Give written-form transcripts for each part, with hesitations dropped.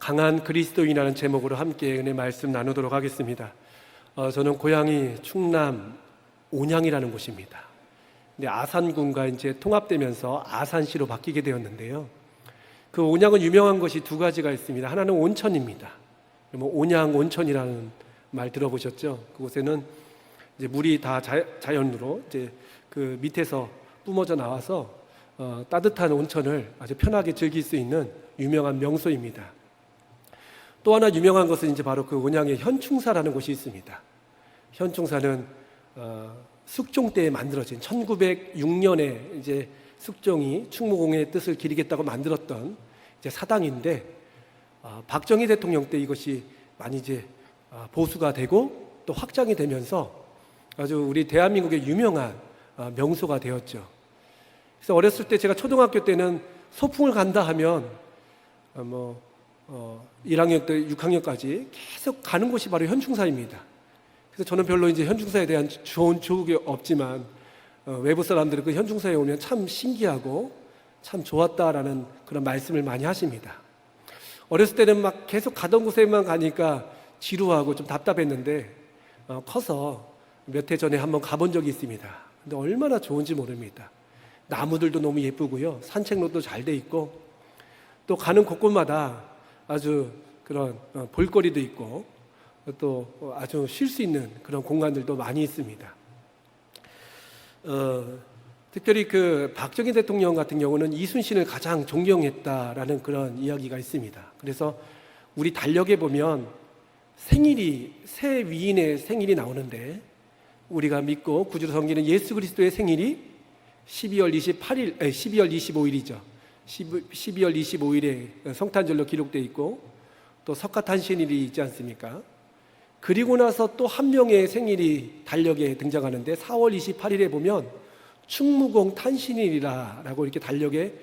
강한 그리스도인이라는 제목으로 함께 은혜 말씀 나누도록 하겠습니다. 저는 고향이 충남 온양이라는 곳입니다. 근데 아산군과 이제 통합되면서 아산시로 바뀌게 되었는데요. 그 온양은 유명한 것이 두 가지가 있습니다. 하나는 온천입니다. 온양 온천이라는 말 들어보셨죠? 그곳에는 이제 물이 다 자연으로 이제 그 밑에서 뿜어져 나와서 따뜻한 온천을 아주 편하게 즐길 수 있는 유명한 명소입니다. 또 하나 유명한 것은 이제 바로 그 온양에 현충사라는 곳이 있습니다. 현충사는 숙종 때에 만들어진 1906년에 이제 숙종이 충무공의 뜻을 기리겠다고 만들었던 이제 사당인데 박정희 대통령 때 이것이 많이 이제 보수가 되고 또 확장이 되면서 아주 우리 대한민국의 유명한 명소가 되었죠. 그래서 어렸을 때 제가 초등학교 때는 소풍을 간다 하면 1학년 때 6학년까지 계속 가는 곳이 바로 현충사입니다. 그래서 저는 별로 이제 현충사에 대한 좋은 추억이 없지만 외부 사람들은 그 현충사에 오면 참 신기하고 참 좋았다라는 그런 말씀을 많이 하십니다. 어렸을 때는 막 계속 가던 곳에만 가니까 지루하고 좀 답답했는데 커서 몇 해 전에 한번 가본 적이 있습니다. 근데 얼마나 좋은지 모릅니다. 나무들도 너무 예쁘고요, 산책로도 잘 돼 있고 또 가는 곳곳마다 아주 그런 볼거리도 있고 또 아주 쉴 수 있는 그런 공간들도 많이 있습니다. 특별히 그 박정희 대통령 같은 경우는 이순신을 가장 존경했다라는 그런 이야기가 있습니다. 그래서 우리 달력에 보면 생일이 새 위인의 생일이 나오는데 우리가 믿고 구주로 섬기는 예수 그리스도의 생일이 12월 25일이죠. 12월 25일에 성탄절로 기록되어 있고 또 석가탄신일이 있지 않습니까? 그리고 나서 또 한 명의 생일이 달력에 등장하는데 4월 28일에 보면 충무공 탄신일이라고 이렇게 달력에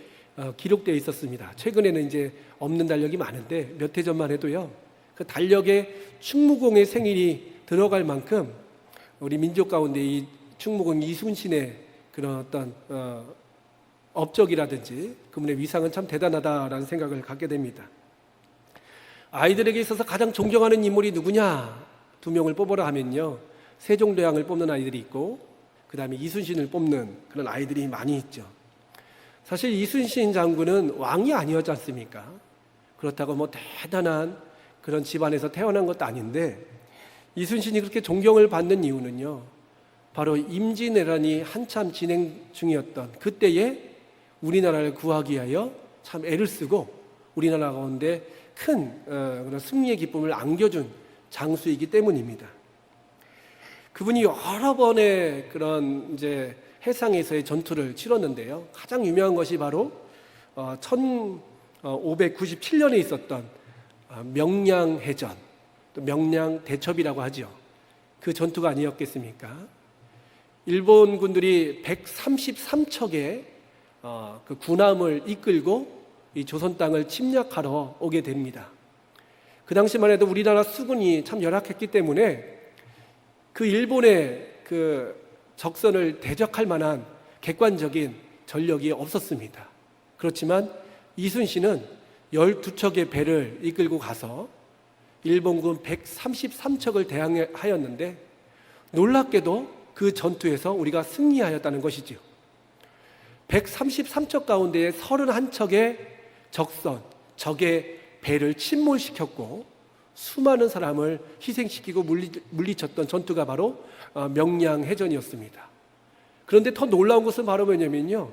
기록되어 있었습니다. 최근에는 이제 없는 달력이 많은데 몇 해 전만 해도요, 그 달력에 충무공의 생일이 들어갈 만큼 우리 민족 가운데 이 충무공 이순신의 그런 어떤 업적이라든지 그분의 위상은 참 대단하다라는 생각을 갖게 됩니다. 아이들에게 있어서 가장 존경하는 인물이 누구냐? 두 명을 뽑으라 하면요, 세종대왕을 뽑는 아이들이 있고 그 다음에 이순신을 뽑는 그런 아이들이 많이 있죠. 사실 이순신 장군은 왕이 아니었지 않습니까? 그렇다고 뭐 대단한 그런 집안에서 태어난 것도 아닌데 이순신이 그렇게 존경을 받는 이유는요, 바로 임진왜란이 한참 진행 중이었던 그때에 우리나라를 구하기 위하여 참 애를 쓰고 우리나라 가운데 큰 그런 승리의 기쁨을 안겨준 장수이기 때문입니다. 그분이 여러 번의 그런 이제 해상에서의 전투를 치렀는데요, 가장 유명한 것이 바로 1597년에 있었던 명량해전, 또 명량대첩이라고 하죠. 그 전투가 아니었겠습니까? 일본 군들이 133척의 그 군함을 이끌고 이 조선 땅을 침략하러 오게 됩니다. 그 당시만 해도 우리나라 수군이 참 열악했기 때문에 그 일본의 그 적선을 대적할 만한 객관적인 전력이 없었습니다. 그렇지만 이순신은 12척의 배를 이끌고 가서 일본군 133척을 대항하였는데 놀랍게도 그 전투에서 우리가 승리하였다는 것이지요. 133척 가운데 31척의 적의 배를 침몰시켰고 수많은 사람을 희생시키고 물리쳤던 전투가 바로 명량해전이었습니다. 그런데 더 놀라운 것은 바로 뭐냐면요,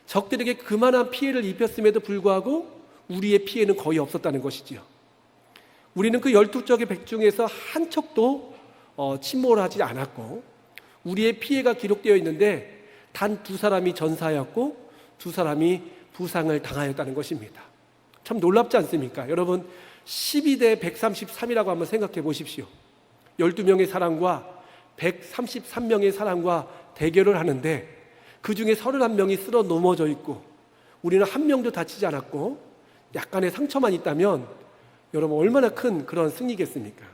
적들에게 그만한 피해를 입혔음에도 불구하고 우리의 피해는 거의 없었다는 것이지요. 우리는 그 12척의 배 중에서 한 척도 침몰하지 않았고 우리의 피해가 기록되어 있는데 단 2사람이 전사하였고 2사람이 부상을 당하였다는 것입니다. 참 놀랍지 않습니까? 여러분, 12대 133이라고 한번 생각해 보십시오. 12명의 사람과 133명의 사람과 대결을 하는데 그 중에 31명이 쓰러 넘어져 있고 우리는 한 명도 다치지 않았고 약간의 상처만 있다면 여러분 얼마나 큰 그런 승리겠습니까?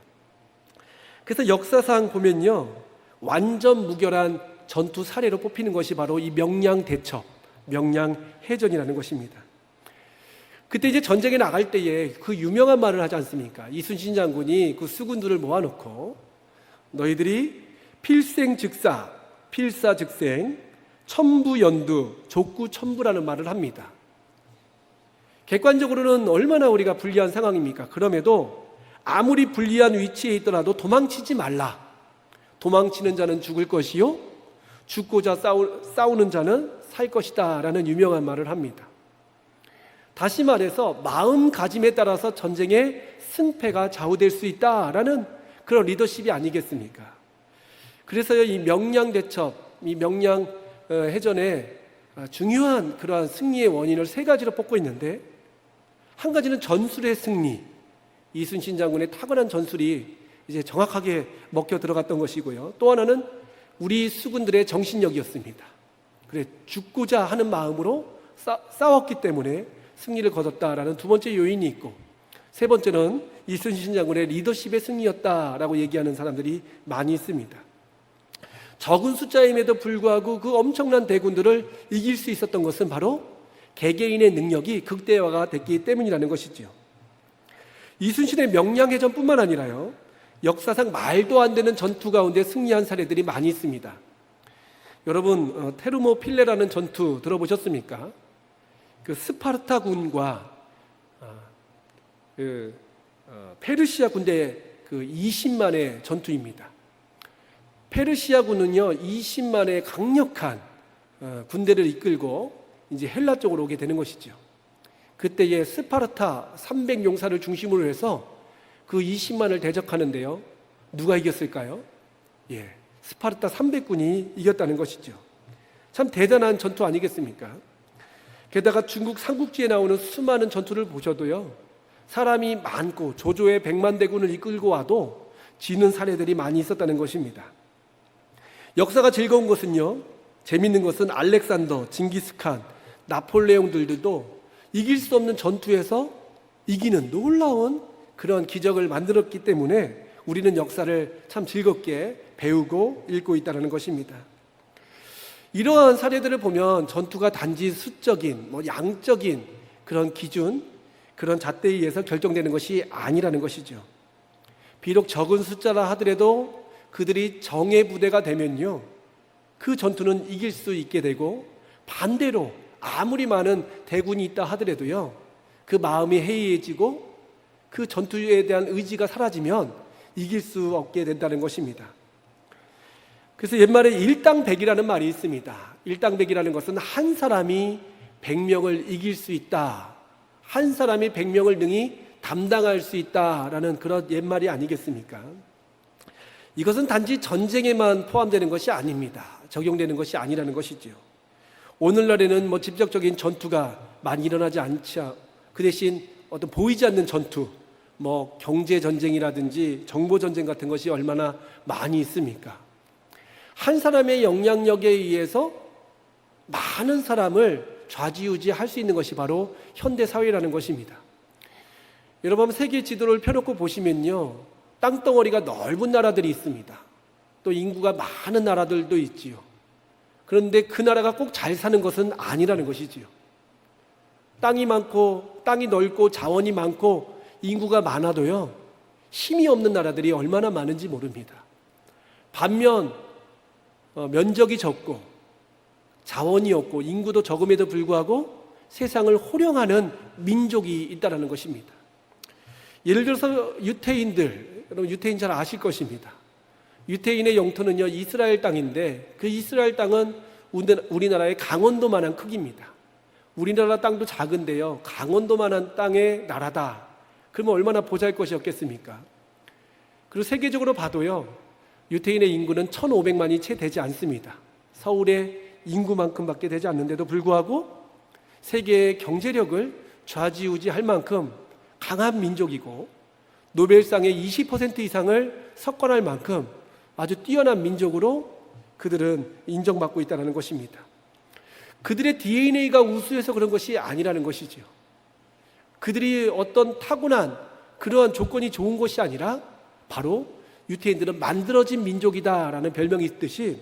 그래서 역사상 보면요, 완전 무결한 전투 사례로 뽑히는 것이 바로 이 명량대첩, 명량해전이라는 것입니다. 그때 이제 전쟁에 나갈 때에 그 유명한 말을 하지 않습니까? 이순신 장군이 그 수군들을 모아놓고 너희들이 필생즉사, 필사즉생, 천부연두, 족구천부라는 말을 합니다. 객관적으로는 얼마나 우리가 불리한 상황입니까? 그럼에도 아무리 불리한 위치에 있더라도 도망치지 말라. 도망치는 자는 죽을 것이요 죽고자 싸우는 자는 살 것이다 라는 유명한 말을 합니다. 다시 말해서 마음가짐에 따라서 전쟁의 승패가 좌우될 수 있다라는 그런 리더십이 아니겠습니까? 그래서 이 명량대첩, 이 명량해전의 중요한 그러한 승리의 원인을 세 가지로 뽑고 있는데, 한 가지는 전술의 승리, 이순신 장군의 탁월한 전술이 이제 정확하게 먹혀 들어갔던 것이고요. 또 하나는 우리 수군들의 정신력이었습니다. 그래, 죽고자 하는 마음으로 싸웠기 때문에 승리를 거뒀다라는 두 번째 요인이 있고, 세 번째는 이순신 장군의 리더십의 승리였다라고 얘기하는 사람들이 많이 있습니다. 적은 숫자임에도 불구하고 그 엄청난 대군들을 이길 수 있었던 것은 바로 개개인의 능력이 극대화가 됐기 때문이라는 것이죠. 이순신의 명량해전뿐만 아니라요, 역사상 말도 안 되는 전투 가운데 승리한 사례들이 많이 있습니다. 여러분, 테르모필레라는 전투 들어보셨습니까? 그 스파르타군과 페르시아 군대의 그 20만의 전투입니다. 페르시아군은요 20만의 강력한 군대를 이끌고 이제 헬라 쪽으로 오게 되는 것이죠. 그때의 스파르타 300용사를 중심으로 해서 그 20만을 대적하는데요, 누가 이겼을까요? 스파르타 300군이 이겼다는 것이죠. 참 대단한 전투 아니겠습니까? 게다가 중국 삼국지에 나오는 수많은 전투를 보셔도요, 사람이 많고 조조의 100만 대군을 이끌고 와도 지는 사례들이 많이 있었다는 것입니다. 역사가 즐거운 것은요, 재밌는 것은 알렉산더, 징기스칸, 나폴레옹들도 이길 수 없는 전투에서 이기는 놀라운 그런 기적을 만들었기 때문에 우리는 역사를 참 즐겁게 배우고 읽고 있다는 것입니다. 이러한 사례들을 보면 전투가 단지 수적인, 양적인 그런 기준, 그런 잣대에 의해서 결정되는 것이 아니라는 것이죠. 비록 적은 숫자라 하더라도 그들이 정예 부대가 되면요, 그 전투는 이길 수 있게 되고, 반대로 아무리 많은 대군이 있다 하더라도요, 그 마음이 해이해지고 그 전투에 대한 의지가 사라지면 이길 수 없게 된다는 것입니다. 그래서 옛말에 일당백이라는 말이 있습니다. 일당백이라는 것은 한 사람이 100명을 이길 수 있다, 한 사람이 100명을 능히 담당할 수 있다라는 그런 옛말이 아니겠습니까? 이것은 단지 전쟁에만 포함되는 것이 아닙니다. 적용되는 것이 아니라는 것이지요. 오늘날에는 직접적인 전투가 많이 일어나지 않죠. 그 대신 어떤 보이지 않는 전투, 경제 전쟁이라든지 정보 전쟁 같은 것이 얼마나 많이 있습니까? 한 사람의 영향력에 의해서 많은 사람을 좌지우지할 수 있는 것이 바로 현대 사회라는 것입니다. 여러분, 세계 지도를 펴놓고 보시면요, 땅덩어리가 넓은 나라들이 있습니다. 또 인구가 많은 나라들도 있지요. 그런데 그 나라가 꼭 잘 사는 것은 아니라는 것이지요. 땅이 많고 땅이 넓고 자원이 많고 인구가 많아도요, 힘이 없는 나라들이 얼마나 많은지 모릅니다. 반면 면적이 적고 자원이 없고 인구도 적음에도 불구하고 세상을 호령하는 민족이 있다는 것입니다. 예를 들어서 유태인들, 여러분 유태인 잘 아실 것입니다. 유태인의 영토는요 이스라엘 땅인데, 그 이스라엘 땅은 우리나라의 강원도만한 크기입니다. 우리나라 땅도 작은데요, 강원도만한 땅의 나라다. 그러면 얼마나 보잘것이었겠습니까? 그리고 세계적으로 봐도요, 유태인의 인구는 1,500만이 채 되지 않습니다. 서울의 인구만큼밖에 되지 않는데도 불구하고 세계의 경제력을 좌지우지할 만큼 강한 민족이고, 노벨상의 20% 이상을 석권할 만큼 아주 뛰어난 민족으로 그들은 인정받고 있다는 것입니다. 그들의 DNA가 우수해서 그런 것이 아니라는 것이지요. 그들이 어떤 타고난 그러한 조건이 좋은 것이 아니라 바로 유태인들은 만들어진 민족이다라는 별명이 있듯이,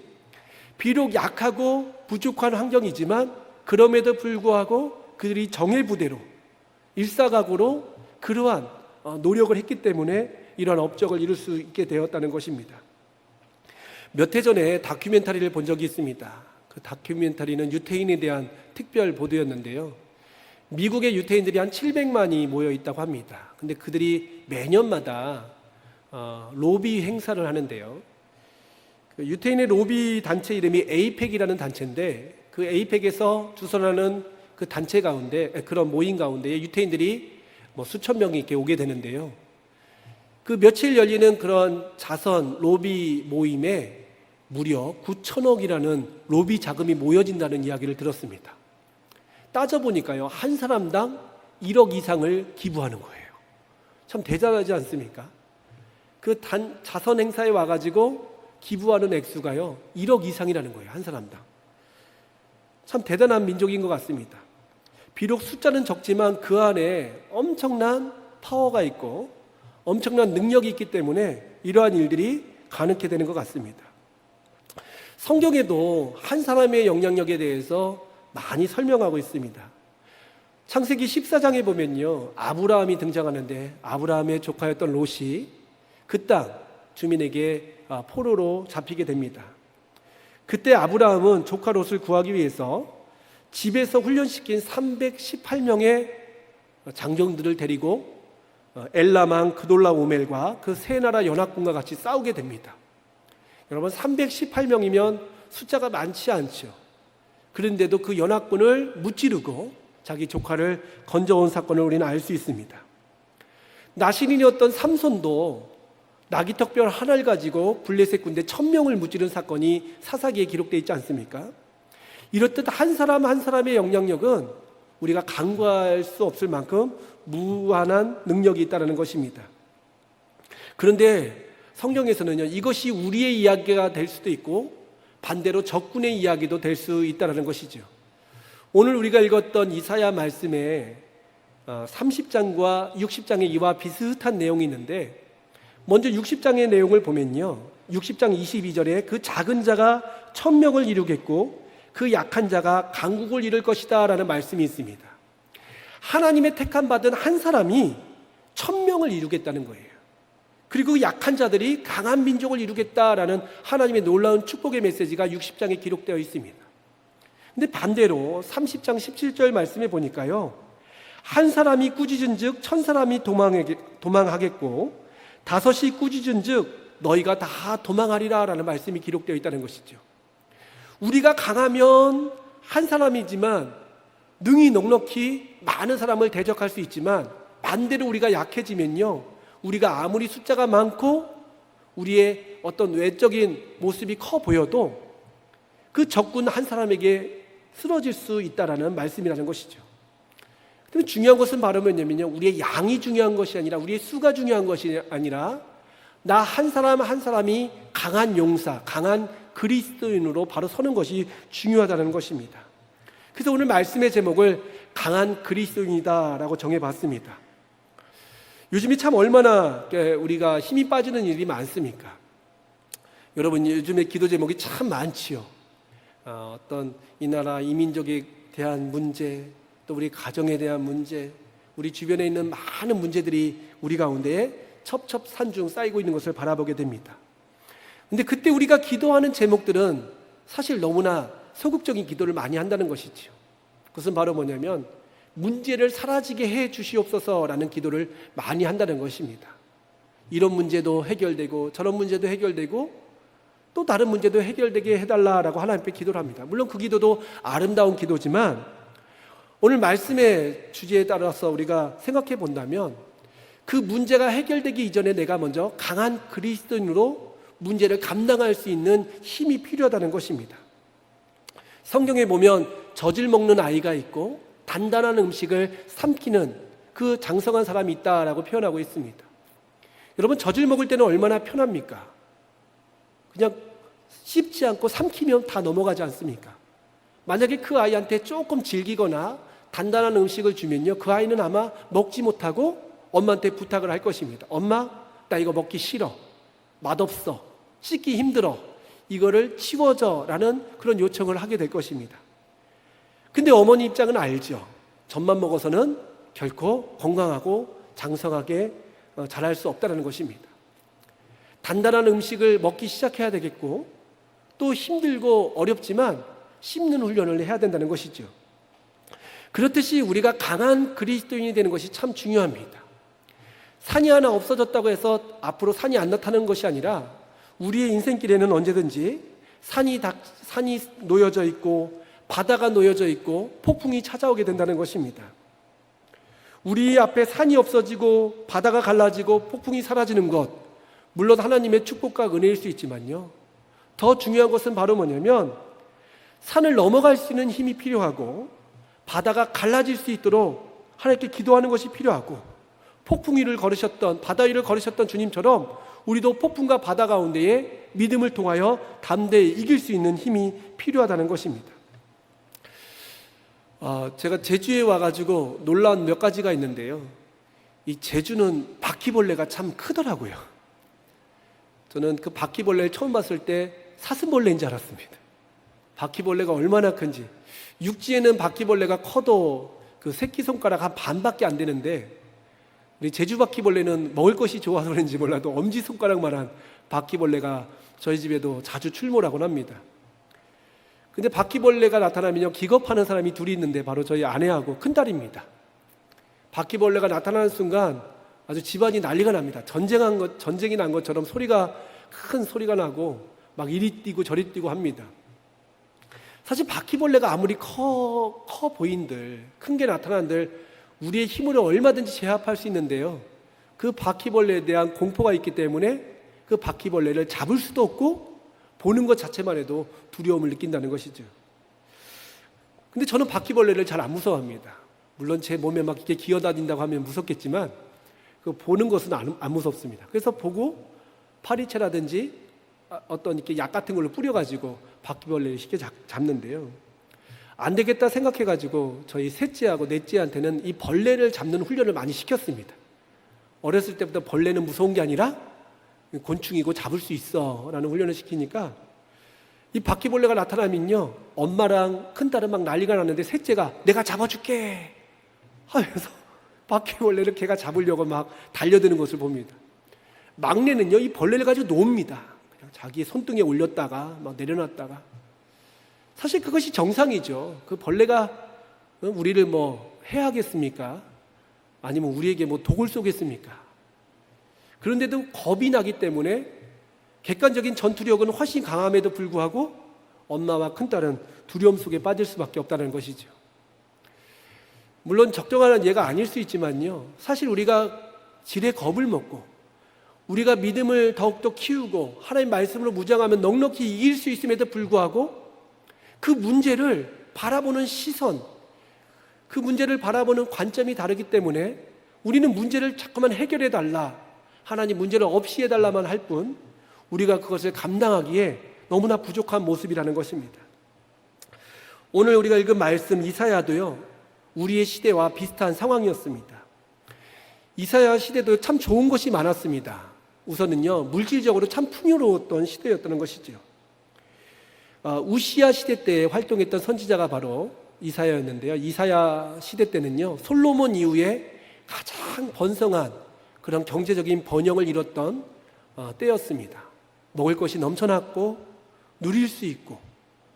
비록 약하고 부족한 환경이지만 그럼에도 불구하고 그들이 정예 부대로 일사각오로 그러한 노력을 했기 때문에 이러한 업적을 이룰 수 있게 되었다는 것입니다. 몇 해 전에 다큐멘터리를 본 적이 있습니다. 그 다큐멘터리는 유태인에 대한 특별 보도였는데요. 미국의 유태인들이 한 700만이 모여 있다고 합니다. 근데 그들이 매년마다 로비 행사를 하는데요. 그 유태인의 로비 단체 이름이 에이펙이라는 단체인데, 그 에이펙에서 주선하는 그 단체 가운데, 그런 모임 가운데 유태인들이 수천 명이 이렇게 오게 되는데요. 그 며칠 열리는 그런 자선 로비 모임에 무려 9천억이라는 로비 자금이 모여진다는 이야기를 들었습니다. 따져보니까요, 한 사람당 1억 이상을 기부하는 거예요. 참 대단하지 않습니까? 그 자선 행사에 와가지고 기부하는 액수가요 1억 이상이라는 거예요. 한 사람당. 참 대단한 민족인 것 같습니다. 비록 숫자는 적지만 그 안에 엄청난 파워가 있고 엄청난 능력이 있기 때문에 이러한 일들이 가능하게 되는 것 같습니다. 성경에도 한 사람의 영향력에 대해서 많이 설명하고 있습니다. 창세기 14장에 보면요, 아브라함이 등장하는데 아브라함의 조카였던 롯이 그 땅 주민에게 포로로 잡히게 됩니다. 그때 아브라함은 조카 롯을 구하기 위해서 집에서 훈련시킨 318명의 장정들을 데리고 엘람왕 그돌라오멜과 그 세 나라 연합군과 같이 싸우게 됩니다. 여러분, 318명이면 숫자가 많지 않죠. 그런데도 그 연합군을 무찌르고 자기 조카를 건져온 사건을 우리는 알 수 있습니다. 나신인이었던 삼손도 나귀턱별 하나를 가지고 블레셋 군대 1000명을 무찌른 사건이 사사기에 기록되어 있지 않습니까? 이렇듯 한 사람 한 사람의 영향력은 우리가 간과할 수 없을 만큼 무한한 능력이 있다는 것입니다. 그런데 성경에서는요, 이것이 우리의 이야기가 될 수도 있고 반대로 적군의 이야기도 될 수 있다는 것이죠. 오늘 우리가 읽었던 이사야 말씀에 30장과 60장에 이와 비슷한 내용이 있는데, 먼저 60장의 내용을 보면요, 60장 22절에 그 작은 자가 1000명을 이루겠고 그 약한 자가 강국을 이룰 것이다 라는 말씀이 있습니다. 하나님의 택함 받은 한 사람이 1000명을 이루겠다는 거예요. 그리고 약한 자들이 강한 민족을 이루겠다라는 하나님의 놀라운 축복의 메시지가 60장에 기록되어 있습니다. 근데 반대로 30장 17절 말씀에 보니까요, 한 사람이 꾸짖은 즉 1000사람이 도망하겠고 5이 꾸짖은 즉 너희가 다 도망하리라 라는 말씀이 기록되어 있다는 것이죠. 우리가 강하면 한 사람이지만 능히 넉넉히 많은 사람을 대적할 수 있지만, 반대로 우리가 약해지면요, 우리가 아무리 숫자가 많고 우리의 어떤 외적인 모습이 커 보여도 그 적군 한 사람에게 쓰러질 수 있다라는 말씀이라는 것이죠. 그런데 중요한 것은 바로 뭐냐면요, 우리의 양이 중요한 것이 아니라 우리의 수가 중요한 것이 아니라 나 한 사람 한 사람이 강한 용사, 강한 그리스도인으로 바로 서는 것이 중요하다는 것입니다. 그래서 오늘 말씀의 제목을 강한 그리스도인이다라고 정해봤습니다. 요즘이 참 얼마나 우리가 힘이 빠지는 일이 많습니까? 여러분, 요즘에 기도 제목이 참 많지요. 어떤 이 나라 이민족에 대한 문제, 또 우리 가정에 대한 문제, 우리 주변에 있는 많은 문제들이 우리 가운데 첩첩산중 쌓이고 있는 것을 바라보게 됩니다. 근데 그때 우리가 기도하는 제목들은 사실 너무나 소극적인 기도를 많이 한다는 것이죠. 그것은 바로 뭐냐면 문제를 사라지게 해 주시옵소서라는 기도를 많이 한다는 것입니다. 이런 문제도 해결되고 저런 문제도 해결되고 또 다른 문제도 해결되게 해달라라고 하나님께 기도를 합니다. 물론 그 기도도 아름다운 기도지만 오늘 말씀의 주제에 따라서 우리가 생각해 본다면 그 문제가 해결되기 이전에 내가 먼저 강한 그리스도인으로 문제를 감당할 수 있는 힘이 필요하다는 것입니다. 성경에 보면 젖을 먹는 아이가 있고 단단한 음식을 삼키는 그 장성한 사람이 있다라고 표현하고 있습니다. 여러분, 젖을 먹을 때는 얼마나 편합니까? 그냥 씹지 않고 삼키면 다 넘어가지 않습니까? 만약에 그 아이한테 조금 질기거나 단단한 음식을 주면요, 그 아이는 아마 먹지 못하고 엄마한테 부탁을 할 것입니다. 엄마, 나 이거 먹기 싫어, 맛없어, 씻기 힘들어, 이거를 치워줘 라는 그런 요청을 하게 될 것입니다. 근데 어머니 입장은 알죠. 젖만 먹어서는 결코 건강하고 장성하게 자랄 수 없다는 것입니다. 단단한 음식을 먹기 시작해야 되겠고, 또 힘들고 어렵지만 씹는 훈련을 해야 된다는 것이죠. 그렇듯이 우리가 강한 그리스도인이 되는 것이 참 중요합니다. 산이 하나 없어졌다고 해서 앞으로 산이 안 나타나는 것이 아니라, 우리의 인생길에는 언제든지 산이 놓여져 있고 바다가 놓여져 있고 폭풍이 찾아오게 된다는 것입니다. 우리 앞에 산이 없어지고 바다가 갈라지고 폭풍이 사라지는 것, 물론 하나님의 축복과 은혜일 수 있지만요, 더 중요한 것은 바로 뭐냐면, 산을 넘어갈 수 있는 힘이 필요하고 바다가 갈라질 수 있도록 하나님께 기도하는 것이 필요하고, 폭풍 위를 걸으셨던, 바다 위를 걸으셨던 주님처럼 우리도 폭풍과 바다 가운데에 믿음을 통하여 담대히 이길 수 있는 힘이 필요하다는 것입니다. 제가 제주에 와가지고 놀라운 몇 가지가 있는데요, 이 제주는 바퀴벌레가 참 크더라고요. 저는 그 바퀴벌레를 처음 봤을 때 사슴벌레인 줄 알았습니다. 바퀴벌레가 얼마나 큰지. 육지에는 바퀴벌레가 커도 그 새끼손가락 한 반밖에 안 되는데, 우리 제주 바퀴벌레는 먹을 것이 좋아서 그런지 몰라도 엄지손가락만한 바퀴벌레가 저희 집에도 자주 출몰하곤 합니다. 근데 바퀴벌레가 나타나면요, 기겁하는 사람이 둘이 있는데 바로 저희 아내하고 큰딸입니다. 바퀴벌레가 나타나는 순간 아주 집안이 난리가 납니다. 전쟁이 난 것처럼 큰 소리가 나고 막 이리 뛰고 저리 뛰고 합니다. 사실 바퀴벌레가 아무리 커 보인들, 큰 게 나타난들 우리의 힘으로 얼마든지 제압할 수 있는데요, 그 바퀴벌레에 대한 공포가 있기 때문에 그 바퀴벌레를 잡을 수도 없고 보는 것 자체만 해도 두려움을 느낀다는 것이죠. 근데 저는 바퀴벌레를 잘 안 무서워합니다. 물론 제 몸에 막 이렇게 기어다닌다고 하면 무섭겠지만, 그 보는 것은 안 무섭습니다. 그래서 보고 파리채라든지 어떤 이렇게 약 같은 걸로 뿌려가지고 바퀴벌레를 쉽게 잡는데요, 안 되겠다 생각해가지고 저희 셋째하고 넷째한테는 이 벌레를 잡는 훈련을 많이 시켰습니다. 어렸을 때부터 벌레는 무서운 게 아니라 곤충이고 잡을 수 있어 라는 훈련을 시키니까, 이 바퀴벌레가 나타나면요, 엄마랑 큰딸은 막 난리가 났는데 셋째가 내가 잡아줄게 하면서 바퀴벌레를 걔가 잡으려고 막 달려드는 것을 봅니다. 막내는요, 이 벌레를 가지고 놉니다. 그냥 자기의 손등에 올렸다가 막 내려놨다가. 사실 그것이 정상이죠. 그 벌레가 우리를 뭐 해하겠습니까? 아니면 우리에게 뭐 독을 쏘겠습니까? 그런데도 겁이 나기 때문에 객관적인 전투력은 훨씬 강함에도 불구하고 엄마와 큰딸은 두려움 속에 빠질 수밖에 없다는 것이죠. 물론 적정한 예가 아닐 수 있지만요, 사실 우리가 질의 겁을 먹고 우리가 믿음을 더욱더 키우고 하나님 말씀으로 무장하면 넉넉히 이길 수 있음에도 불구하고 그 문제를 바라보는 시선, 그 문제를 바라보는 관점이 다르기 때문에 우리는 문제를 자꾸만 해결해 달라, 하나님 문제를 없이 해달라만 할 뿐 우리가 그것을 감당하기에 너무나 부족한 모습이라는 것입니다. 오늘 우리가 읽은 말씀 이사야도요, 우리의 시대와 비슷한 상황이었습니다. 이사야 시대도 참 좋은 것이 많았습니다. 우선은요, 물질적으로 참 풍요로웠던 시대였다는 것이죠. 우시야 시대 때 활동했던 선지자가 바로 이사야였는데요, 이사야 시대 때는요, 솔로몬 이후에 가장 번성한 그런 경제적인 번영을 이뤘던 때였습니다. 먹을 것이 넘쳐났고 누릴 수 있고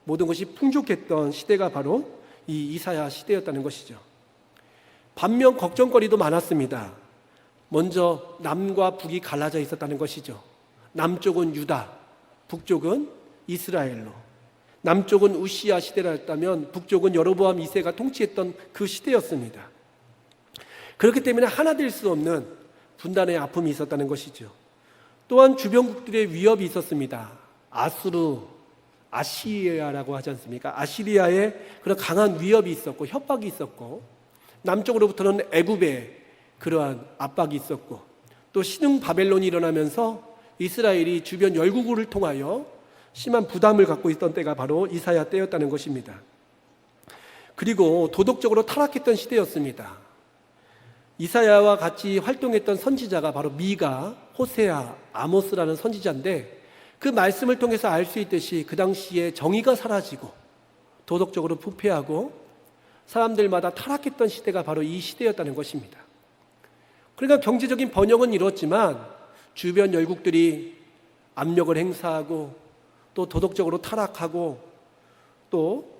모든 것이 풍족했던 시대가 바로 이 이사야 시대였다는 것이죠. 반면 걱정거리도 많았습니다. 먼저 남과 북이 갈라져 있었다는 것이죠. 남쪽은 유다, 북쪽은 이스라엘로. 남쪽은 우시야 시대였다면 북쪽은 여로보암 2세가 통치했던 그 시대였습니다. 그렇기 때문에 하나 될 수 없는 분단의 아픔이 있었다는 것이죠. 또한 주변국들의 위협이 있었습니다. 아시리아라고 하지 않습니까? 아시리아의 그런 강한 위협이 있었고 협박이 있었고, 남쪽으로부터는 애굽의 그러한 압박이 있었고, 또 신흥 바벨론이 일어나면서 이스라엘이 주변 열국을 통하여 심한 부담을 갖고 있던 때가 바로 이사야 때였다는 것입니다. 그리고 도덕적으로 타락했던 시대였습니다. 이사야와 같이 활동했던 선지자가 바로 미가, 호세아, 아모스라는 선지자인데, 그 말씀을 통해서 알 수 있듯이 그 당시에 정의가 사라지고 도덕적으로 부패하고 사람들마다 타락했던 시대가 바로 이 시대였다는 것입니다. 그러니까 경제적인 번영은 이뤘지만 주변 열국들이 압력을 행사하고 또 도덕적으로 타락하고 또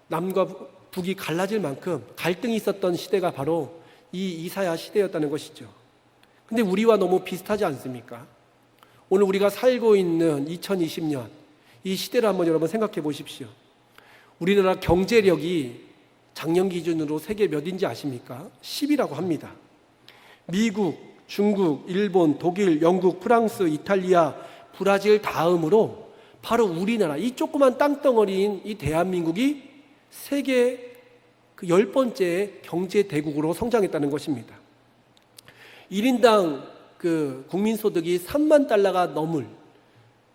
남과 북이 갈라질 만큼 갈등이 있었던 시대가 바로 이 이사야 시대였다는 것이죠. 근데 우리와 너무 비슷하지 않습니까? 오늘 우리가 살고 있는 2020년 이 시대를 한번 여러분 생각해 보십시오. 우리나라 경제력이 작년 기준으로 세계 몇인지 아십니까? 10이라고 합니다. 미국, 중국, 일본, 독일, 영국, 프랑스, 이탈리아, 브라질 다음으로 바로 우리나라 이 조그만 땅덩어리인 이 대한민국이 세계 그 10번째 경제 대국으로 성장했다는 것입니다. 1인당 그 국민소득이 3만 달러가 넘을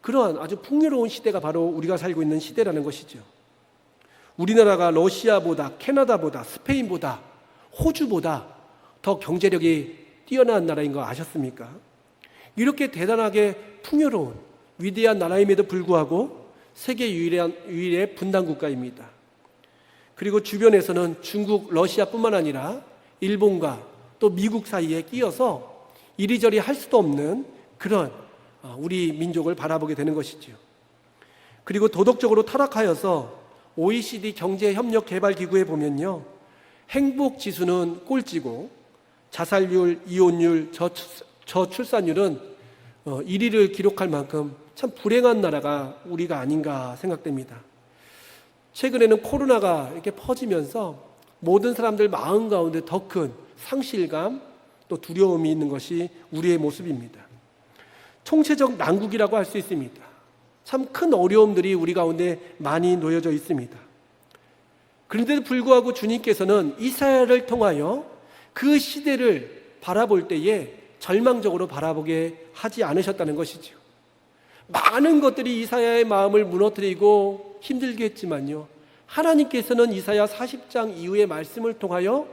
그러한 아주 풍요로운 시대가 바로 우리가 살고 있는 시대라는 것이죠. 우리나라가 러시아보다, 캐나다보다, 스페인보다, 호주보다 더 경제력이 뛰어난 나라인 거 아셨습니까? 이렇게 대단하게 풍요로운 위대한 나라임에도 불구하고 세계 유일의 분단 국가입니다. 그리고 주변에서는 중국, 러시아뿐만 아니라 일본과 또 미국 사이에 끼어서 이리저리 할 수도 없는 그런 우리 민족을 바라보게 되는 것이죠. 그리고 도덕적으로 타락하여서 OECD 경제협력개발기구에 보면요, 행복지수는 꼴찌고 자살률, 이혼율, 저출산율은 1위를 기록할 만큼 참 불행한 나라가 우리가 아닌가 생각됩니다. 최근에는 코로나가 이렇게 퍼지면서 모든 사람들 마음 가운데 더 큰 상실감 또 두려움이 있는 것이 우리의 모습입니다. 총체적 난국이라고 할 수 있습니다. 참 큰 어려움들이 우리 가운데 많이 놓여져 있습니다. 그런데도 불구하고 주님께서는 이사야를 통하여 그 시대를 바라볼 때에 절망적으로 바라보게 하지 않으셨다는 것이죠. 많은 것들이 이사야의 마음을 무너뜨리고 힘들게 했지만요, 하나님께서는 이사야 40장 이후의 말씀을 통하여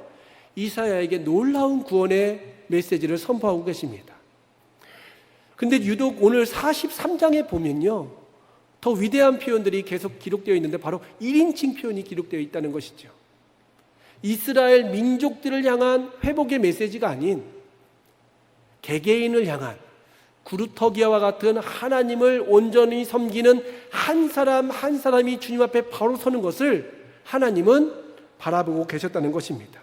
이사야에게 놀라운 구원의 메시지를 선포하고 계십니다. 근데 유독 오늘 43장에 보면요, 더 위대한 표현들이 계속 기록되어 있는데 바로 1인칭 표현이 기록되어 있다는 것이죠. 이스라엘 민족들을 향한 회복의 메시지가 아닌 개개인을 향한 구루터기아와 같은 하나님을 온전히 섬기는 한 사람 한 사람이 주님 앞에 바로 서는 것을 하나님은 바라보고 계셨다는 것입니다.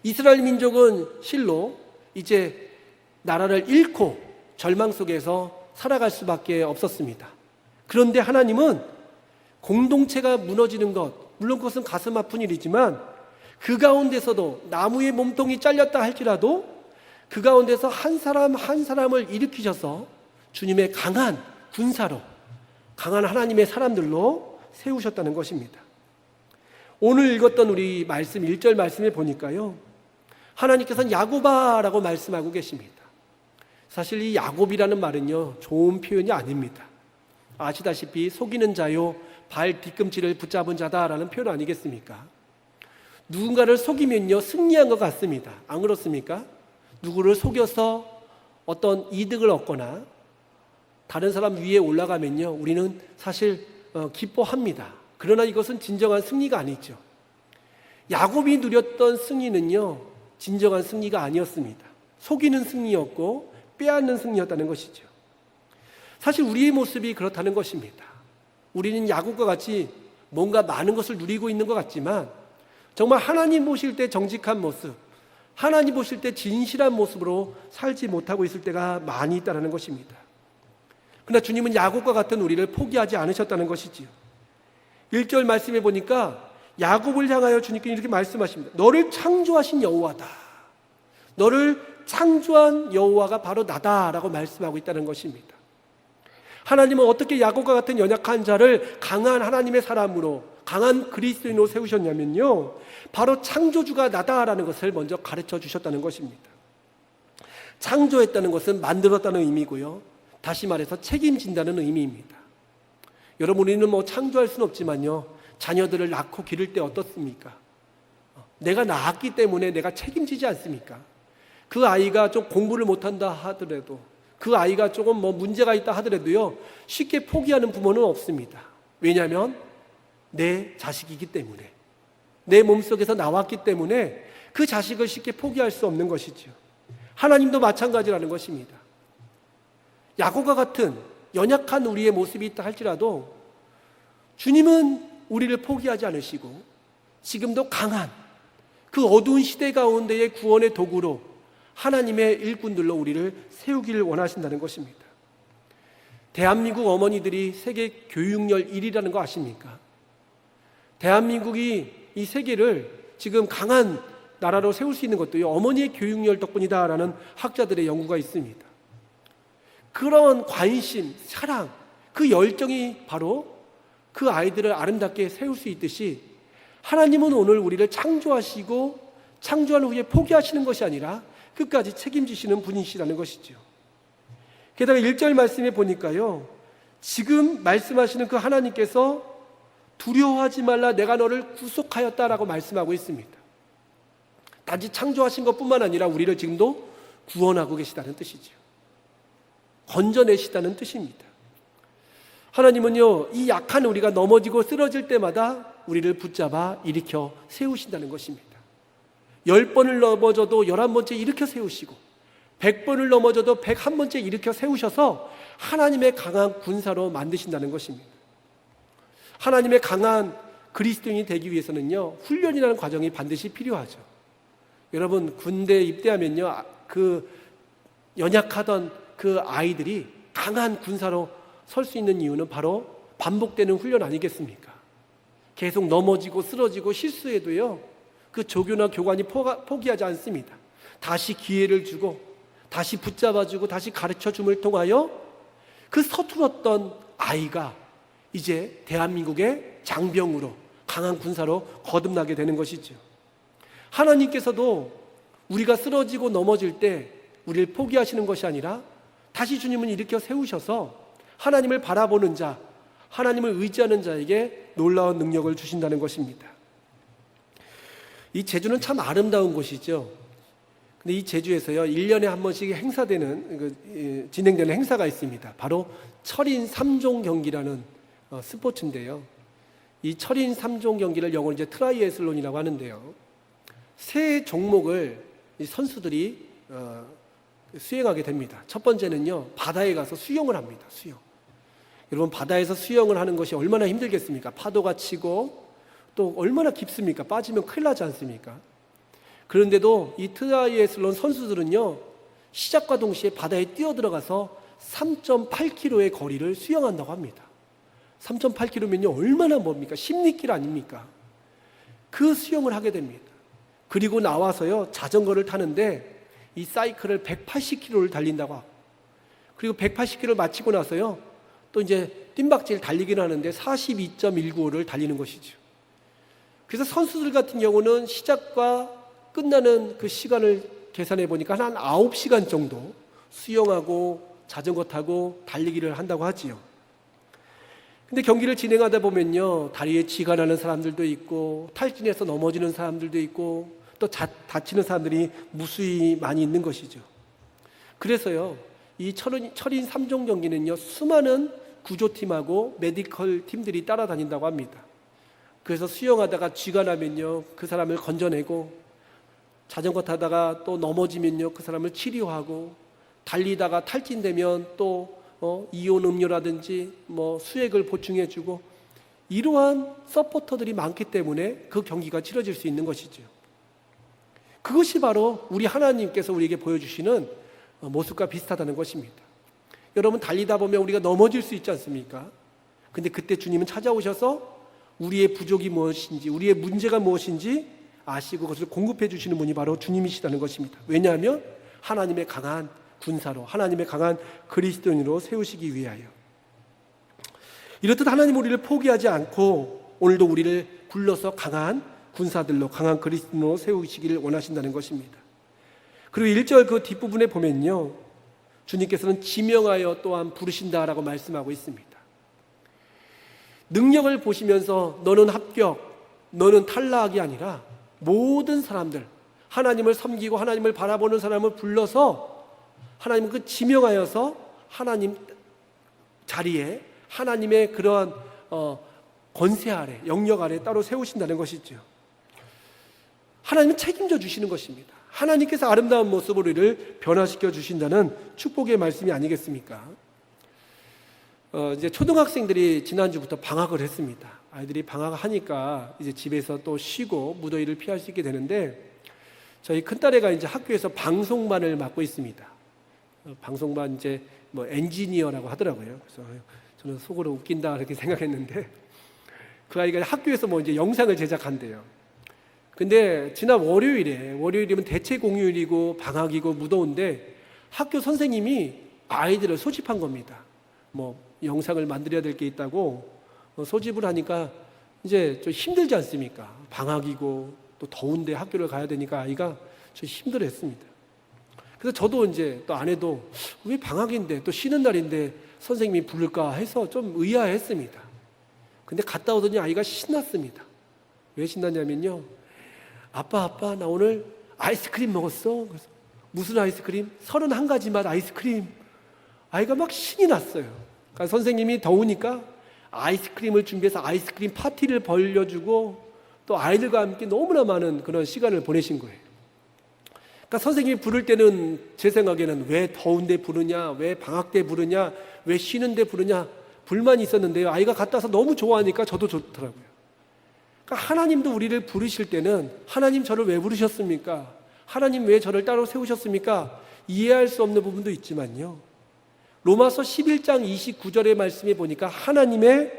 이스라엘 민족은 실로 이제 나라를 잃고 절망 속에서 살아갈 수밖에 없었습니다. 그런데 하나님은 공동체가 무너지는 것, 물론 그것은 가슴 아픈 일이지만 그 가운데서도 나무의 몸통이 잘렸다 할지라도 그 가운데서 한 사람 한 사람을 일으키셔서 주님의 강한 군사로, 강한 하나님의 사람들로 세우셨다는 것입니다. 오늘 읽었던 우리 말씀 1절 말씀에 보니까요, 하나님께서는 야곱아라고 말씀하고 계십니다. 사실 이 야곱이라는 말은요, 좋은 표현이 아닙니다. 아시다시피 속이는 자요 발 뒤꿈치를 붙잡은 자다라는 표현 아니겠습니까? 누군가를 속이면요 승리한 것 같습니다. 안 그렇습니까? 누구를 속여서 어떤 이득을 얻거나 다른 사람 위에 올라가면요 우리는 사실 기뻐합니다. 그러나 이것은 진정한 승리가 아니죠. 야곱이 누렸던 승리는요 진정한 승리가 아니었습니다. 속이는 승리였고 빼앗는 승리였다는 것이죠. 사실 우리의 모습이 그렇다는 것입니다. 우리는 야곱과 같이 뭔가 많은 것을 누리고 있는 것 같지만 정말 하나님 보실 때 정직한 모습, 하나님 보실 때 진실한 모습으로 살지 못하고 있을 때가 많이 있다는 것입니다. 그러나 주님은 야곱과 같은 우리를 포기하지 않으셨다는 것이지요. 1절 말씀해 보니까 야곱을 향하여 주님께서 이렇게 말씀하십니다. 너를 창조하신 여호와다. 너를 창조한 여호와가 바로 나다라고 말씀하고 있다는 것입니다. 하나님은 어떻게 야곱과 같은 연약한 자를 강한 하나님의 사람으로, 강한 그리스도인으로 세우셨냐면요, 바로 창조주가 나다라는 것을 먼저 가르쳐 주셨다는 것입니다. 창조했다는 것은 만들었다는 의미고요, 다시 말해서 책임진다는 의미입니다. 여러분, 우리는 창조할 수는 없지만요, 자녀들을 낳고 기를 때 어떻습니까? 내가 낳았기 때문에 내가 책임지지 않습니까? 그 아이가 좀 공부를 못한다 하더라도, 그 아이가 조금 문제가 있다 하더라도요 쉽게 포기하는 부모는 없습니다. 왜냐하면 내 자식이기 때문에, 내 몸속에서 나왔기 때문에 그 자식을 쉽게 포기할 수 없는 것이죠. 하나님도 마찬가지라는 것입니다. 야곱과 같은 연약한 우리의 모습이 있다 할지라도 주님은 우리를 포기하지 않으시고 지금도 강한 그 어두운 시대 가운데의 구원의 도구로 하나님의 일꾼들로 우리를 세우기를 원하신다는 것입니다. 대한민국 어머니들이 세계 교육열 1위라는 거 아십니까? 대한민국이 이 세계를 지금 강한 나라로 세울 수 있는 것도 어머니의 교육열 덕분이다라는 학자들의 연구가 있습니다. 그런 관심, 사랑, 그 열정이 바로 그 아이들을 아름답게 세울 수 있듯이 하나님은 오늘 우리를 창조하시고 창조한 후에 포기하시는 것이 아니라 끝까지 책임지시는 분이시라는 것이죠. 게다가 1절 말씀에 보니까요, 지금 말씀하시는 그 하나님께서 두려워하지 말라 내가 너를 구속하였다라고 말씀하고 있습니다. 단지 창조하신 것뿐만 아니라 우리를 지금도 구원하고 계시다는 뜻이죠. 건져내시다는 뜻입니다. 하나님은요, 이 약한 우리가 넘어지고 쓰러질 때마다 우리를 붙잡아 일으켜 세우신다는 것입니다. 10번을 넘어져도 11번째 일으켜 세우시고 100번을 넘어져도 101번째 일으켜 세우셔서 하나님의 강한 군사로 만드신다는 것입니다. 하나님의 강한 그리스도인이 되기 위해서는요, 훈련이라는 과정이 반드시 필요하죠. 여러분, 군대에 입대하면요, 그 연약하던 그 아이들이 강한 군사로 설 수 있는 이유는 바로 반복되는 훈련 아니겠습니까? 계속 넘어지고 쓰러지고 실수해도요, 그 조교나 교관이 포기하지 않습니다. 다시 기회를 주고 다시 붙잡아주고 다시 가르쳐줌을 통하여 그 서툴었던 아이가 이제 대한민국의 장병으로, 강한 군사로 거듭나게 되는 것이죠. 하나님께서도 우리가 쓰러지고 넘어질 때 우리를 포기하시는 것이 아니라 다시 주님은 일으켜 세우셔서 하나님을 바라보는 자, 하나님을 의지하는 자에게 놀라운 능력을 주신다는 것입니다. 이 제주는 참 아름다운 곳이죠. 근데 이 제주에서요, 1년에 한 번씩 진행되는 행사가 있습니다. 바로 철인 3종 경기라는 스포츠인데요. 이 철인 3종 경기를 영어로 이제 트라이애슬론이라고 하는데요. 세 종목을 이 선수들이 수행하게 됩니다. 첫 번째는요, 바다에 가서 수영을 합니다. 수영. 여러분, 바다에서 수영을 하는 것이 얼마나 힘들겠습니까? 파도가 치고 또 얼마나 깊습니까? 빠지면 큰일 나지 않습니까? 그런데도 이 트라이애슬론 선수들은요, 시작과 동시에 바다에 뛰어들어가서 3.8km의 거리를 수영한다고 합니다. 3.8km면요, 얼마나 멉니까? 10리길 아닙니까? 그 수영을 하게 됩니다. 그리고 나와서요, 자전거를 타는데 이 사이클을 180km를 달린다고 하고, 그리고 180km를 마치고 나서요, 또 이제 뜀박질 달리기를 하는데 42.195를 달리는 것이죠. 그래서 선수들 같은 경우는 시작과 끝나는 그 시간을 계산해 보니까 한 9시간 정도 수영하고 자전거 타고 달리기를 한다고 하지요. 근데 경기를 진행하다 보면요, 다리에 쥐가 나는 사람들도 있고 탈진해서 넘어지는 사람들도 있고 또 다치는 사람들이 무수히 많이 있는 것이죠. 그래서요, 이 철인 3종 경기는요, 수많은 구조팀하고 메디컬 팀들이 따라다닌다고 합니다. 그래서 수영하다가 쥐가 나면요, 그 사람을 건져내고, 자전거 타다가 또 넘어지면요, 그 사람을 치료하고, 달리다가 탈진되면 또 이온 음료라든지 수액을 보충해주고, 이러한 서포터들이 많기 때문에 그 경기가 치러질 수 있는 것이죠. 그것이 바로 우리 하나님께서 우리에게 보여주시는 모습과 비슷하다는 것입니다. 여러분, 달리다 보면 우리가 넘어질 수 있지 않습니까? 근데 그때 주님은 찾아오셔서 우리의 부족이 무엇인지, 우리의 문제가 무엇인지 아시고 그것을 공급해 주시는 분이 바로 주님이시다는 것입니다. 왜냐하면 하나님의 강한 군사로, 하나님의 강한 그리스도인으로 세우시기 위하여. 이렇듯 하나님 우리를 포기하지 않고 오늘도 우리를 불러서 강한 군사들로, 강한 그리스도인으로 세우시기를 원하신다는 것입니다. 그리고 1절 그 뒷부분에 보면요, 주님께서는 지명하여 또한 부르신다라고 말씀하고 있습니다. 능력을 보시면서 너는 합격, 너는 탈락이 아니라 모든 사람들, 하나님을 섬기고 하나님을 바라보는 사람을 불러서 하나님은 그 지명하여서 하나님 자리에 하나님의 그러한 권세 아래, 영역 아래 따로 세우신다는 것이죠. 하나님은 책임져 주시는 것입니다. 하나님께서 아름다운 모습으로 우리를 변화시켜 주신다는 축복의 말씀이 아니겠습니까? 이제 초등학생들이 지난주부터 방학을 했습니다. 아이들이 방학하니까 이제 집에서 또 쉬고 무더위를 피할 수 있게 되는데, 저희 큰딸애가 이제 학교에서 방송반을 맡고 있습니다. 방송반 이제 뭐 엔지니어라고 하더라고요. 그래서 저는 속으로 웃긴다 그렇게 생각했는데, 그 아이가 학교에서 뭐 이제 영상을 제작한대요. 근데 지난 월요일이면 대체 공휴일이고 방학이고 무더운데 학교 선생님이 아이들을 소집한 겁니다. 뭐 영상을 만들어야 될 게 있다고 소집을 하니까 이제 좀 힘들지 않습니까? 방학이고 또 더운데 학교를 가야 되니까 아이가 좀 힘들어했습니다. 그래서 저도 이제 또 아내도 왜 방학인데 또 쉬는 날인데 선생님이 부를까 해서 좀 의아했습니다. 근데 갔다 오더니 아이가 신났습니다. 왜 신났냐면요, 아빠 나 오늘 아이스크림 먹었어. 그래서 무슨 아이스크림? 31가지 맛 아이스크림. 아이가 막 신이 났어요. 그러니까 선생님이 더우니까 아이스크림을 준비해서 아이스크림 파티를 벌려주고 또 아이들과 함께 너무나 많은 그런 시간을 보내신 거예요. 그러니까 선생님이 부를 때는 제 생각에는 왜 더운데 부르냐, 왜 방학 때 부르냐, 왜 쉬는데 부르냐 불만이 있었는데요, 아이가 갔다 와서 너무 좋아하니까 저도 좋더라고요. 그러니까 하나님도 우리를 부르실 때는 하나님 저를 왜 부르셨습니까? 하나님 왜 저를 따로 세우셨습니까? 이해할 수 없는 부분도 있지만요, 로마서 11장 29절의 말씀에 보니까 하나님의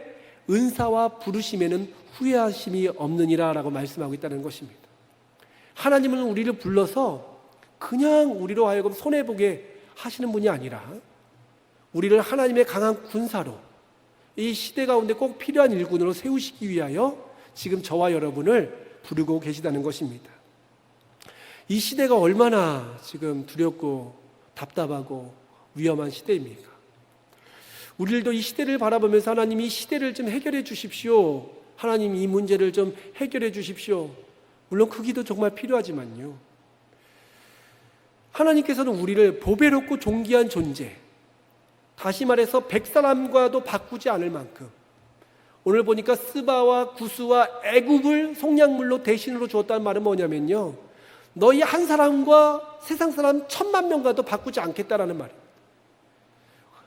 은사와 부르심에는 후회하심이 없느니라 라고 말씀하고 있다는 것입니다. 하나님은 우리를 불러서 그냥 우리로 하여금 손해보게 하시는 분이 아니라 우리를 하나님의 강한 군사로 이 시대 가운데 꼭 필요한 일꾼으로 세우시기 위하여 지금 저와 여러분을 부르고 계시다는 것입니다. 이 시대가 얼마나 지금 두렵고 답답하고 위험한 시대입니까? 우리들도 이 시대를 바라보면서 하나님 이 시대를 좀 해결해 주십시오, 하나님 이 문제를 좀 해결해 주십시오, 물론 그 기도 정말 필요하지만요, 하나님께서는 우리를 보배롭고 존귀한 존재, 다시 말해서 100사람과도 바꾸지 않을 만큼, 오늘 보니까 스바와 구스와 애굽을 속량물로 대신으로 주었다는 말은 뭐냐면요, 너희 한 사람과 세상 사람 10,000,000명과도 바꾸지 않겠다라는 말입니다.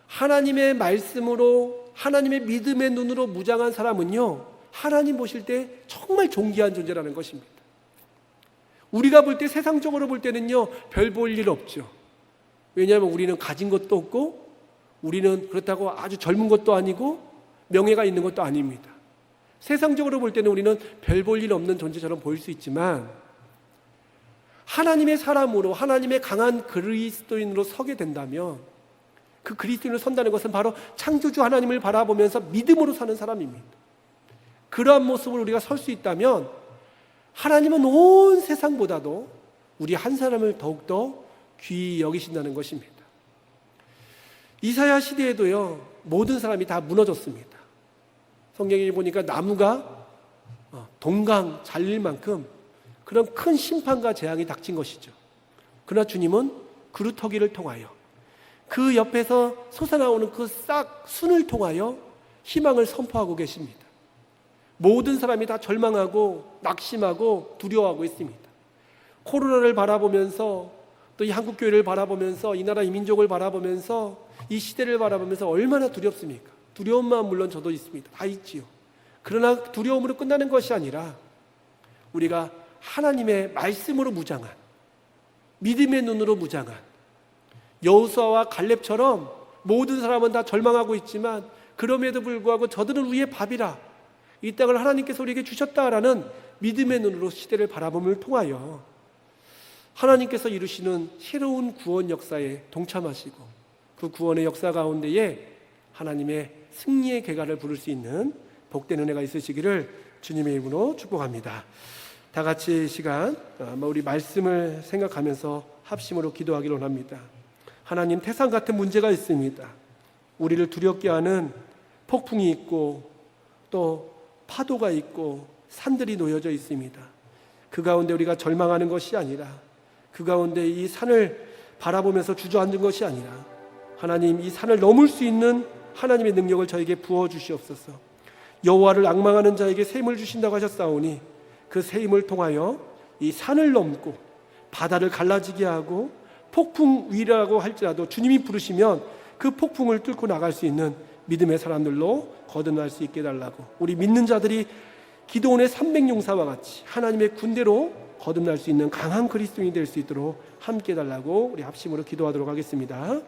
하나님의 말씀으로, 하나님의 믿음의 눈으로 무장한 사람은요, 하나님 보실 때 정말 존귀한 존재라는 것입니다. 우리가 볼 때, 세상적으로 볼 때는요, 별 볼 일 없죠. 왜냐하면 우리는 가진 것도 없고, 우리는 그렇다고 아주 젊은 것도 아니고 명예가 있는 것도 아닙니다. 세상적으로 볼 때는 우리는 별 볼 일 없는 존재처럼 보일 수 있지만, 하나님의 사람으로, 하나님의 강한 그리스도인으로 서게 된다면, 그 그리스도인으로 선다는 것은 바로 창조주 하나님을 바라보면서 믿음으로 사는 사람입니다. 그러한 모습으로 우리가 설 수 있다면 하나님은 온 세상보다도 우리 한 사람을 더욱더 귀히 여기신다는 것입니다. 이사야 시대에도요, 모든 사람이 다 무너졌습니다. 성경에 보니까 나무가 동강 잘릴 만큼 그런 큰 심판과 재앙이 닥친 것이죠. 그러나 주님은 그루터기를 통하여, 그 옆에서 솟아나오는 그 싹 순을 통하여 희망을 선포하고 계십니다. 모든 사람이 다 절망하고 낙심하고 두려워하고 있습니다. 코로나를 바라보면서, 또 이 한국교회를 바라보면서, 이 나라 이 민족을 바라보면서, 이 시대를 바라보면서 얼마나 두렵습니까? 두려운 마음 물론 저도 있습니다. 다 있지요. 그러나 두려움으로 끝나는 것이 아니라 우리가 하나님의 말씀으로 무장한, 믿음의 눈으로 무장한 여호수아와 갈렙처럼 모든 사람은 다 절망하고 있지만 그럼에도 불구하고 저들은 위의 밥이라, 이 땅을 하나님께서 우리에게 주셨다라는 믿음의 눈으로 시대를 바라봄을 통하여 하나님께서 이루시는 새로운 구원 역사에 동참하시고, 그 구원의 역사 가운데에 하나님의 승리의 계가를 부를 수 있는 복된 은혜가 있으시기를 주님의 이름으로 축복합니다. 다 같이 시간 우리 말씀을 생각하면서 합심으로 기도하기를 원합니다. 하나님, 태산 같은 문제가 있습니다. 우리를 두렵게 하는 폭풍이 있고 또 파도가 있고 산들이 놓여져 있습니다. 그 가운데 우리가 절망하는 것이 아니라, 그 가운데 이 산을 바라보면서 주저앉은 것이 아니라, 하나님, 이 산을 넘을 수 있는 하나님의 능력을 저에게 부어주시옵소서. 여호와를 앙망하는 자에게 새 힘을 주신다고 하셨사오니 그 새 힘을 통하여 이 산을 넘고 바다를 갈라지게 하고 폭풍 위라고 할지라도 주님이 부르시면 그 폭풍을 뚫고 나갈 수 있는 믿음의 사람들로 거듭날 수 있게 해달라고, 우리 믿는 자들이 기도원의 300용사와 같이 하나님의 군대로 거듭날 수 있는 강한 그리스도인이 될 수 있도록 함께 해달라고 우리 합심으로 기도하도록 하겠습니다.